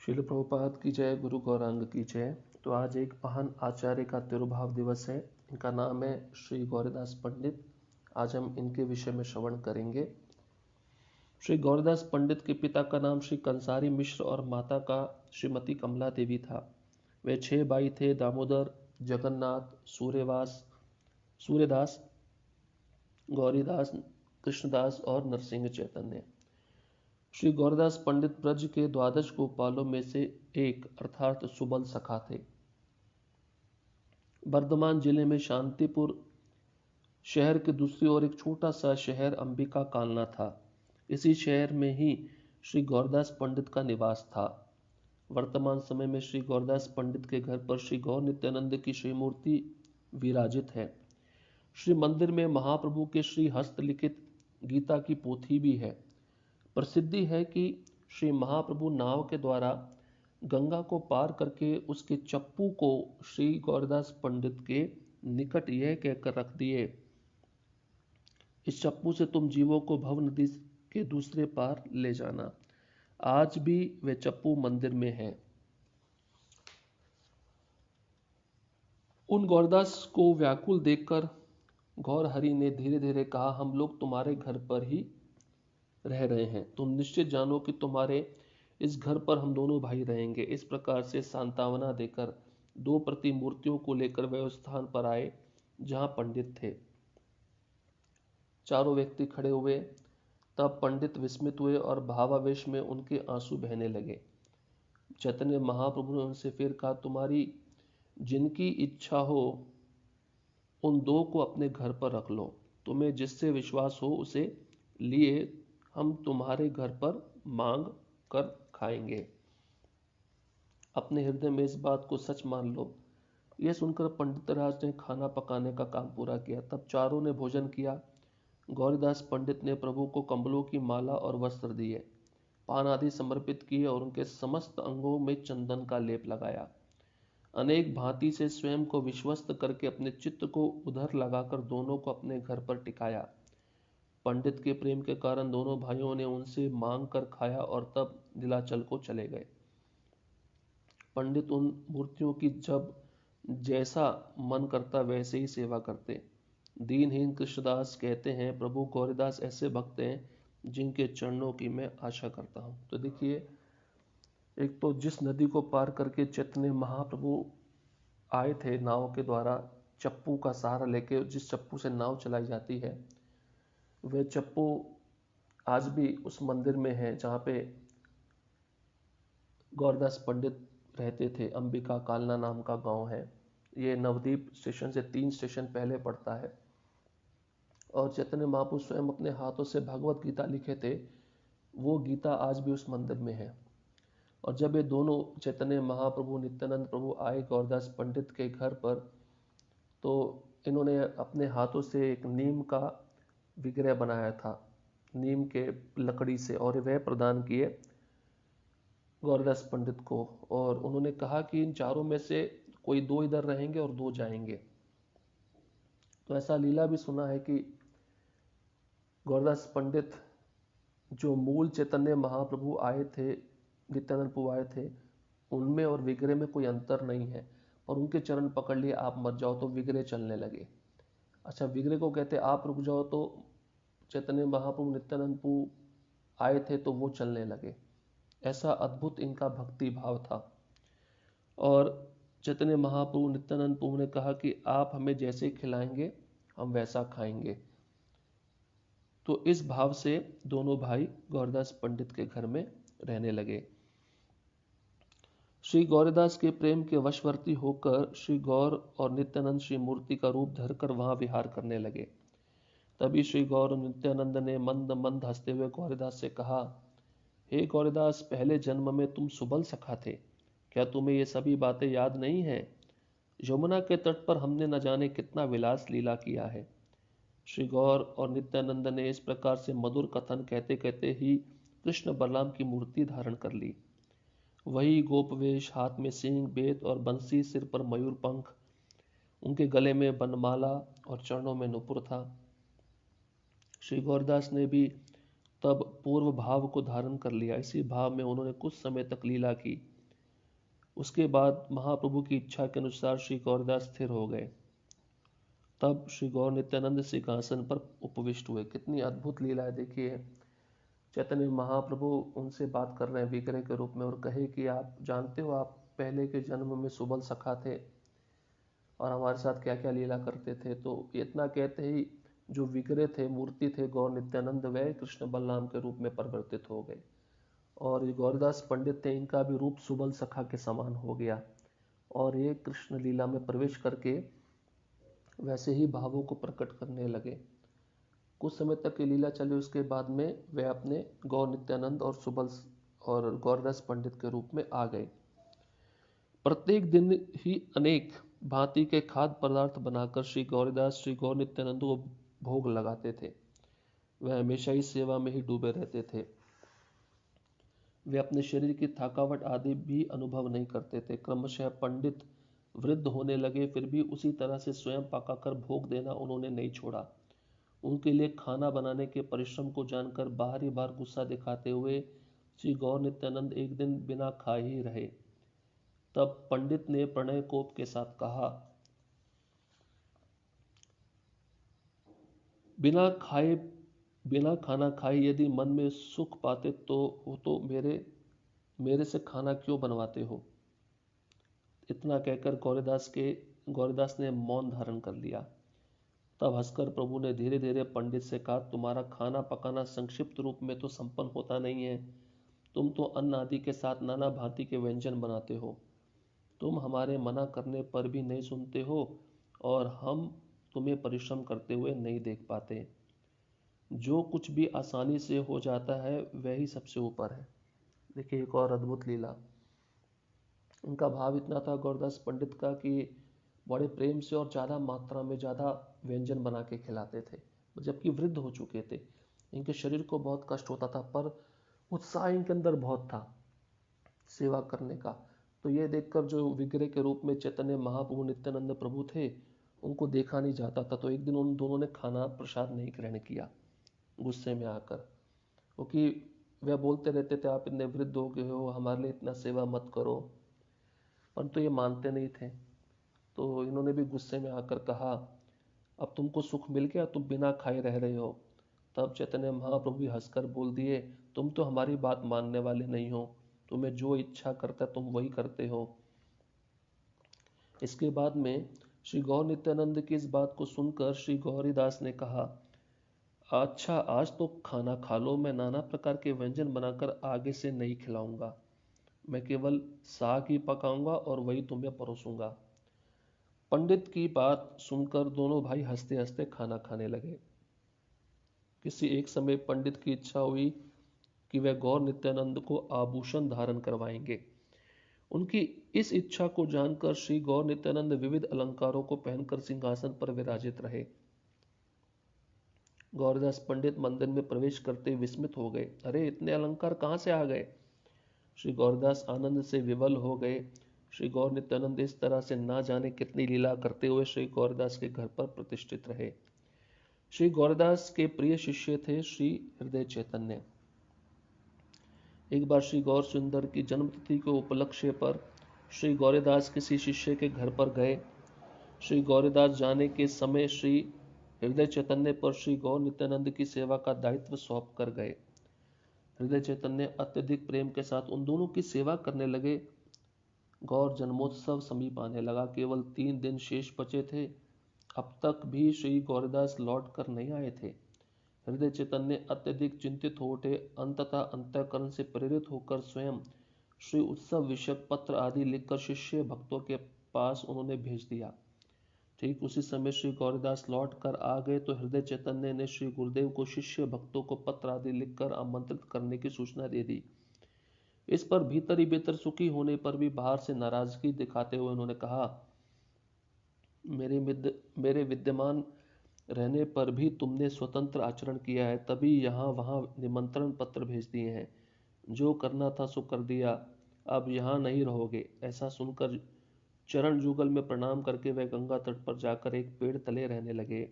श्रील प्रभुपाद की जय, गुरु गौरांग की जय। तो आज एक महान आचार्य का तिरुभाव दिवस है। इनका नाम है श्री गौरीदास पंडित। आज हम इनके विषय में श्रवण करेंगे। श्री गौरीदास पंडित के पिता का नाम श्री कंसारी मिश्र और माता का श्रीमती कमला देवी था। वे 6 भाई थे: दामोदर, जगन्नाथ, सूर्यदास, गौरीदास, कृष्णदास और नरसिंह चैतन्य। श्री गौरदास पंडित ब्रज के 12 गोपालों में से एक अर्थात सुबल सखा थे। वर्धमान जिले में शांतिपुर शहर के दूसरी ओर एक छोटा सा शहर अंबिका कालना था। इसी शहर में ही श्री गौरदास पंडित का निवास था। वर्तमान समय में श्री गौरदास पंडित के घर पर श्री गौर नित्यानंद की श्री मूर्ति विराजित है। श्री मंदिर में महाप्रभु के श्री हस्तलिखित गीता की पोथी भी है। प्रसिद्धि है कि श्री महाप्रभु नाव के द्वारा गंगा को पार करके उसके चप्पू को श्री गौरदास पंडित के निकट यह कहकर रख दिए, इस चप्पू से तुम जीवों को भव नदी के दूसरे पार ले जाना। आज भी वे चप्पू मंदिर में है। उन गौरदास को व्याकुल देखकर गौर हरि ने धीरे धीरे कहा, हम लोग तुम्हारे घर पर ही रह रहे हैं। तुम निश्चित जानो कि तुम्हारे इस घर पर हम दोनों भाई रहेंगे। इस प्रकार से सांत्वना देकर 2 प्रतिमूर्तियों को लेकर वे उस स्थान पर आए जहां पंडित थे। चारों व्यक्ति खड़े हुए। तब पंडित विस्मित हुए और भावावेश में उनके आंसू बहने लगे। चैतन्य महाप्रभु ने उनसे फिर कहा, तुम्हारी जिनकी इच्छा हो उन 2 को अपने घर पर रख लो। तुम्हें जिससे विश्वास हो उसे लिए हम तुम्हारे घर पर मांग कर खाएंगे। अपने हृदय में इस बात को सच मान लो। यह सुनकर पंडित राज ने खाना पकाने का काम पूरा किया। तब चारों ने भोजन किया। गौरीदास पंडित ने प्रभु को कंबलों की माला और वस्त्र दिए, पान आदि समर्पित किए और उनके समस्त अंगों में चंदन का लेप लगाया। अनेक भांति से स्वयं को विश्वस्त करके अपने चित्त को उधर लगाकर दोनों को अपने घर पर टिकाया। पंडित के प्रेम के कारण दोनों भाइयों ने उनसे मांग कर खाया और तब नीलाचल को चले गए। पंडित उन मूर्तियों की जब जैसा मन करता वैसे ही सेवा करते। दीनहीन कृष्णदास कहते हैं, प्रभु गौरीदास ऐसे भक्त हैं जिनके चरणों की मैं आशा करता हूँ। तो देखिए, एक तो जिस नदी को पार करके चैतन्य महाप्रभु आए थे नाव के द्वारा, चप्पू का सहारा लेके, जिस चप्पू से नाव चलाई जाती है, वह चप्पू आज भी उस मंदिर में है जहाँ पे गौरदास पंडित रहते थे। अंबिका कालना नाम का गांव है। ये नवदीप स्टेशन से 3 स्टेशन पहले पड़ता है। और चैतन्य महाप्रभु स्वयं अपने हाथों से भगवत गीता लिखे थे। वो गीता आज भी उस मंदिर में है। और जब ये दोनों चैतन्य महाप्रभु नित्यानंद प्रभु आए गौरदास पंडित के घर पर, तो इन्होंने अपने हाथों से एक नीम का विग्रह बनाया था, नीम के लकड़ी से, और वह प्रदान किए गौरदास पंडित को। और उन्होंने कहा कि इन चारों में से कोई 2 इधर रहेंगे और 2 जाएंगे। तो ऐसा लीला भी सुना है कि गौरदास पंडित जो मूल चैतन्य महाप्रभु आए थे, नित्यानंद प्रभु आए थे, उनमें और विग्रह में कोई अंतर नहीं है। और उनके चरण पकड़ लिए, आप मत जाओ, तो विग्रह चलने लगे। अच्छा, विग्रह को कहते आप रुक जाओ, तो चैतन्य महाप्रभु नित्यानंद प्रभु आए थे तो वो चलने लगे। ऐसा अद्भुत इनका भक्ति भाव था। और चैतन्य महाप्रभु नित्यानंद प्रभु ने कहा कि आप हमें जैसे खिलाएंगे हम वैसा खाएंगे। तो इस भाव से दोनों भाई गौरदास पंडित के घर में रहने लगे। श्री गौरदास के प्रेम के वशवर्ती होकर श्री गौर और नित्यानंद श्री मूर्ति का रूप धरकर वहां विहार करने लगे। तभी श्री गौर और नित्यानंद ने मंद मंद हंसते हुए गौरदास से कहा, हे गौरदास, पहले जन्म में तुम सुबल सखा थे। क्या तुम्हें ये सभी बातें याद नहीं है? यमुना के तट पर हमने न जाने कितना विलास लीला किया है। श्री गौर और नित्यानंद ने इस प्रकार से मधुर कथन कहते कहते ही कृष्ण बलराम की मूर्ति धारण कर ली। वही गोपवेश, हाथ में सींग, बेत और बंसी, सिर पर मयूर पंख, उनके गले में बनमाला और चरणों में नुपुर था। श्री गौरदास ने भी तब पूर्व भाव को धारण कर लिया। इसी भाव में उन्होंने कुछ समय तक लीला की। उसके बाद महाप्रभु की इच्छा के अनुसार श्री गौरदास स्थिर हो गए। तब श्री गौर नित्यानंद सिंहासन पर उपविष्ट हुए। कितनी अद्भुत लीला है देखिए। चैतन्य महाप्रभु उनसे बात कर रहे हैं विग्रह के रूप में और कहे कि आप जानते हो, आप पहले के जन्म में सुबल सखा थे और हमारे साथ क्या क्या लीला करते थे। तो इतना कहते ही जो विग्रह थे, मूर्ति थे गौर नित्यानंद, वे कृष्ण बलराम के रूप में परिवर्तित हो गए। और ये गौरदास पंडित थे, इनका भी रूप सुबल सखा के समान हो गया और ये कृष्ण लीला में प्रवेश करके वैसे ही भावों को प्रकट करने लगे। कुछ समय तक ये लीला चली, उसके बाद में वे अपने गौर नित्यानंद और सुबल और गौरदास पंडित के रूप में आ गए। प्रत्येक दिन ही अनेक भांति के खाद्य पदार्थ बनाकर श्री गौरदास श्री गौर नित्यानंद को भोग लगाते थे। वह हमेशा ही सेवा में ही डूबे रहते थे। वे अपने शरीर की थकावट आदि भी अनुभव नहीं करते थे। क्रमशः पंडित वृद्ध होने लगे, फिर भी उसी तरह से स्वयं पकाकर भोग देना उन्होंने नहीं छोड़ा। उनके लिए खाना बनाने के परिश्रम को जानकर बाहरी बार गुस्सा दिखाते हुए श्री गौर नित्यानंद एक दिन बिना खाए ही रहे। तब पंडित ने प्रणय कोप के साथ कहा, बिना खाना खाए यदि मन में सुख पाते तो मेरे से खाना क्यों बनवाते हो। इतना कहकर गौरदास ने मौन धारण कर लिया। तब हंसकर प्रभु ने धीरे धीरे पंडित से कहा, तुम्हारा खाना पकाना संक्षिप्त रूप में तो संपन्न होता नहीं है। तुम तो अन्न आदि के साथ नाना भांति के व्यंजन बनाते हो। तुम हमारे मना करने पर भी नहीं सुनते हो और हम तुम्हें परिश्रम करते हुए नहीं देख पाते। जो कुछ भी आसानी से हो जाता है वही सबसे ऊपर है। देखिए एक और अद्भुत लीला। उनका भाव इतना था गौरदास पंडित का कि बड़े प्रेम से और ज़्यादा मात्रा में ज़्यादा व्यंजन बना के खिलाते थे। जबकि वृद्ध हो चुके थे, इनके शरीर को बहुत कष्ट होता था, पर उत्साह इनके अंदर बहुत था सेवा करने का। तो ये देखकर जो विग्रह के रूप में चैतन्य महाप्रभु नित्यानंद प्रभु थे, उनको देखा नहीं जाता था। तो एक दिन उन दोनों ने खाना प्रसाद नहीं ग्रहण किया गुस्से में आकर, क्योंकि वह बोलते रहते थे आप इतने वृद्ध हो गए हो, हमारे लिए इतना सेवा मत करो, परंतु ये मानते नहीं थे। तो इन्होंने भी गुस्से में आकर कहा, अब तुमको सुख मिल गया, तुम बिना खाए रह रहे हो। तब चैतन्य महाप्रभु भी हंसकर बोल दिए, तुम तो हमारी बात मानने वाले नहीं हो, तुम्हें जो इच्छा करता है तुम वही करते हो। इसके बाद में श्री गौर नित्यानंद की इस बात को सुनकर श्री गौरीदास ने कहा, अच्छा आज तो खाना खा लो, मैं नाना प्रकार के व्यंजन बनाकर आगे से नहीं खिलाऊंगा। मैं केवल साग ही पकाऊंगा और वही तुम्हें परोसूंगा। पंडित की बात सुनकर दोनों भाई हंसते हंसते खाना खाने लगे। किसी एक समय पंडित की इच्छा हुई कि वह गौर नित्यानंद को आभूषण धारण करवाएंगे। उनकी इस इच्छा को जानकर श्री गौर नित्यानंद विविध अलंकारों को पहनकर सिंहासन पर विराजित रहे। गौरदास पंडित मंदिर में प्रवेश करते विस्मित हो गए। अरे इतने अलंकार कहाँ से आ गए। श्री गौरदास आनंद से विवल हो गए। श्री गौर नित्यानंद इस तरह से ना जाने कितनी लीला करते हुए श्री गौरदास के घर पर प्रतिष्ठित रहे। श्री गौरदास के प्रिय शिष्य थे श्री हृदय चैतन्य। एक बार श्री गौर सुंदर की जन्मतिथि के उपलक्ष्य पर श्री गौरदास किसी शिष्य के घर पर गए। श्री गौरदास जाने के समय श्री हृदय चैतन्य पर श्री गौर नित्यानंद की सेवा का दायित्व सौंप कर गए। हृदय चैतन्य अत्यधिक प्रेम के साथ उन दोनों की सेवा करने लगे। गौर जन्मोत्सव समीप आने लगा। केवल 3 दिन शेष बचे थे। अब तक भी श्री गौरदास लौट कर नहीं आए थे। हृदय चैतन्य अत्यधिक चिंतित हो उठे। अंततः अंतःकरण से प्रेरित होकर स्वयं श्री उत्सव विषयक पत्र आदि लिखकर शिष्य भक्तों के पास उन्होंने भेज दिया। ठीक उसी समय श्री गौरदास लौट कर आ गए तो हृदय चैतन्य ने श्री गुरुदेव को शिष्य भक्तों को पत्र आदि लिखकर आमंत्रित करने की सूचना दे दी। इस पर भीतर ही भीतर सुखी होने पर भी बाहर से नाराजगी दिखाते हुए उन्होंने कहा, मेरे विद्यमान रहने पर भी तुमने स्वतंत्र आचरण किया है, तभी यहाँ वहाँ निमंत्रण पत्र भेज दिए हैं। जो करना था सो कर दिया, अब यहाँ नहीं रहोगे। ऐसा सुनकर चरण जुगल में प्रणाम करके वह गंगा तट पर जाकर एक पेड़ तले रहने लगे।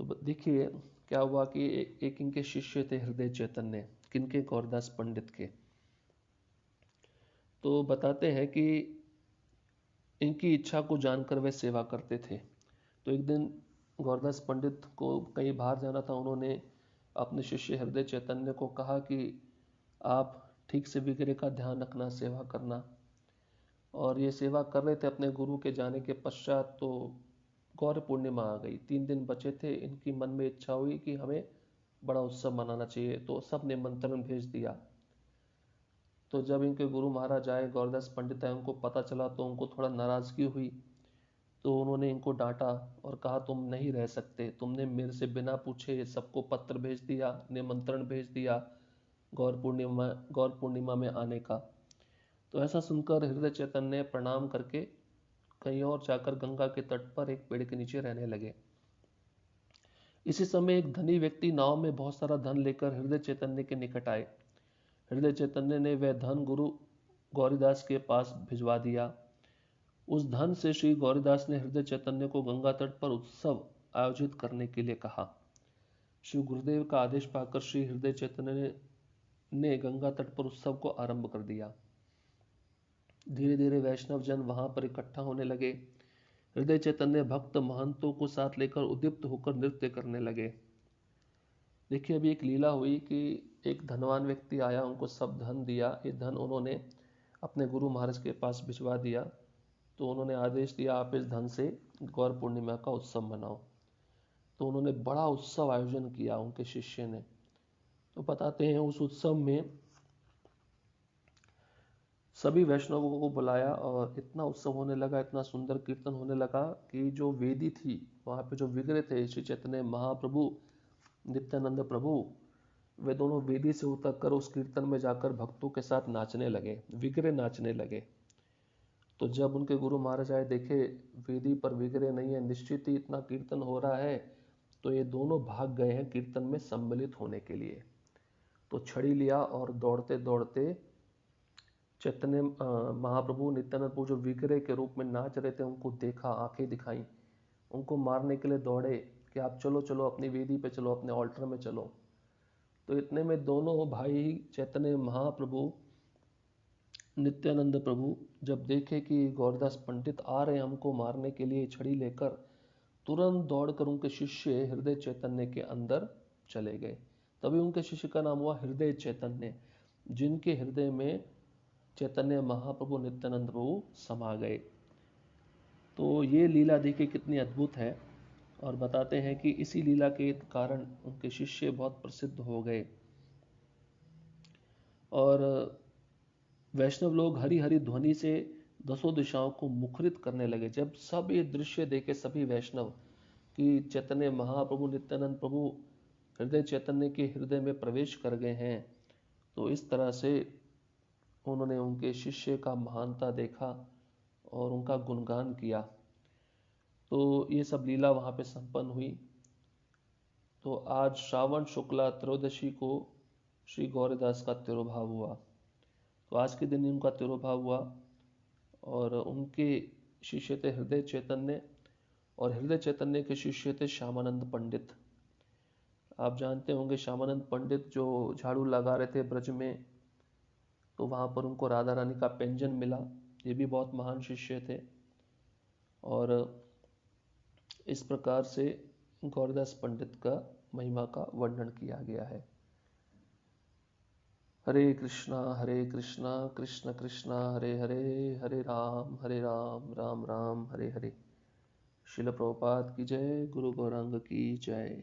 तो देखिए क्या हुआ कि एक इनके शिष्य थे हृदय चैतन्य, किनके, गौरदास पंडित के। तो बताते हैं कि इनकी इच्छा को जानकर वे सेवा करते थे। तो एक दिन गौरदास पंडित को कहीं बाहर जाना था। उन्होंने अपने शिष्य हृदय चैतन्य को कहा कि आप ठीक से विग्रह का ध्यान रखना, सेवा करना। और ये सेवा कर रहे थे अपने गुरु के जाने के पश्चात। तो गौर पूर्णिमा आ गई, 3 दिन बचे थे। इनकी मन में इच्छा हुई कि हमें बड़ा उत्सव मनाना चाहिए, तो सब ने निमंत्रण भेज दिया। तो जब इनके गुरु महाराज आए, गौरदास पंडित आए, उनको पता चला तो उनको थोड़ा नाराज़गी हुई। तो उन्होंने इनको डांटा और कहा तुम नहीं रह सकते, तुमने मेरे से बिना पूछे सबको पत्र भेज दिया, निमंत्रण भेज दिया गौर पूर्णिमा में आने का। तो ऐसा सुनकर हृदय चैतन्य ने प्रणाम करके कहीं और जाकर गंगा के तट पर एक पेड़ के नीचे रहने लगे। इसी समय एक धनी व्यक्ति नाव में बहुत सारा धन लेकर हृदय चैतन्य के निकट आए। हृदय चैतन्य ने वह धन गुरु गौरीदास के पास भिजवा दिया। उस धन से श्री गौरीदास ने हृदय चैतन्य को गंगा तट पर उत्सव आयोजित करने के लिए कहा। श्री गुरुदेव का आदेश पाकर श्री हृदय चैतन्य ने गंगा तट पर उत्सव को आरंभ कर दिया। धीरे धीरे वैष्णव जन वहां पर इकट्ठा होने लगे। हृदय चैतन्य भक्त महंतों को साथ लेकर उद्दीप्त होकर नृत्य करने लगे। देखिए, अभी एक लीला हुई कि एक धनवान व्यक्ति आया, उनको सब धन दिया। ये धन उन्होंने अपने गुरु महाराज के पास भिजवा दिया। तो उन्होंने आदेश दिया आप इस धन से गौर पूर्णिमा का उत्सव मनाओ। तो उन्होंने बड़ा उत्सव आयोजन किया उनके शिष्य ने। तो बताते हैं उस उत्सव में सभी वैष्णवों को बुलाया और इतना उत्सव होने लगा, इतना सुंदर कीर्तन होने लगा कि जो वेदी थी वहाँ पे, जो विग्रह थे श्री चैतन्य महाप्रभु, नित्यानंद प्रभु, वे दोनों वेदी से उतर कर उस कीर्तन में जाकर भक्तों के साथ नाचने लगे, विग्रह नाचने लगे। तो जब उनके गुरु महाराज आए, देखे वेदी पर विग्रह नहीं है, निश्चित ही इतना कीर्तन हो रहा है, तो ये दोनों भाग गए हैं कीर्तन में सम्मिलित होने के लिए। तो छड़ी लिया और दौड़ते दौड़ते चैतन्य महाप्रभु, नित्यानंद प्रभु जो विग्रह के रूप में नाच रहे थे, उनको देखा, आंखें दिखाई, उनको मारने के लिए दौड़े कि आप चलो चलो, अपनी वेदी पे चलो, अपने ऑल्टर में चलो। तो इतने में दोनों भाई चैतन्य महाप्रभु, नित्यानंद प्रभु जब देखे कि गौरदास पंडित आ रहे हैं हमको मारने के लिए छड़ी लेकर, तुरंत दौड़कर उनके शिष्य हृदय चैतन्य के अंदर चले गए। तभी उनके शिष्य का नाम हुआ हृदय चैतन्य, जिनके हृदय में चैतन्य महाप्रभु, नित्यानंद प्रभु समा गए। तो ये लीला देखिए कितनी अद्भुत है। और बताते हैं कि इसी लीला के कारण उनके शिष्य बहुत प्रसिद्ध हो गए और वैष्णव लोग हरि हरि ध्वनि से दसों दिशाओं को मुखरित करने लगे। जब सब ये दृश्य देखे सभी वैष्णव कि चैतन्य महाप्रभु, नित्यानंद प्रभु हृदय चैतन्य के हृदय में प्रवेश कर गए हैं, तो इस तरह से उन्होंने उनके शिष्य का महानता देखा और उनका गुणगान किया। तो ये सब लीला वहाँ पे संपन्न हुई। तो आज श्रावण शुक्ला त्रयोदशी को श्री गौरीदास का तिरुभाव हुआ। तो आज के दिन उनका तिरुभाव हुआ और उनके शिष्य थे हृदय चैतन्य और हृदय चैतन्य के शिष्य थे श्यामानंद पंडित। आप जानते होंगे श्यामानंद पंडित जो झाड़ू लगा रहे थे ब्रज में, तो वहाँ पर उनको राधा रानी का पेंजन मिला। ये भी बहुत महान शिष्य थे। और इस प्रकार से गौरदास पंडित का महिमा का वर्णन किया गया है। हरे कृष्णा कृष्ण कृष्णा हरे हरे, हरे राम राम राम हरे हरे। शिल प्रभुपाद की जय, गुरु गौरांग की जय।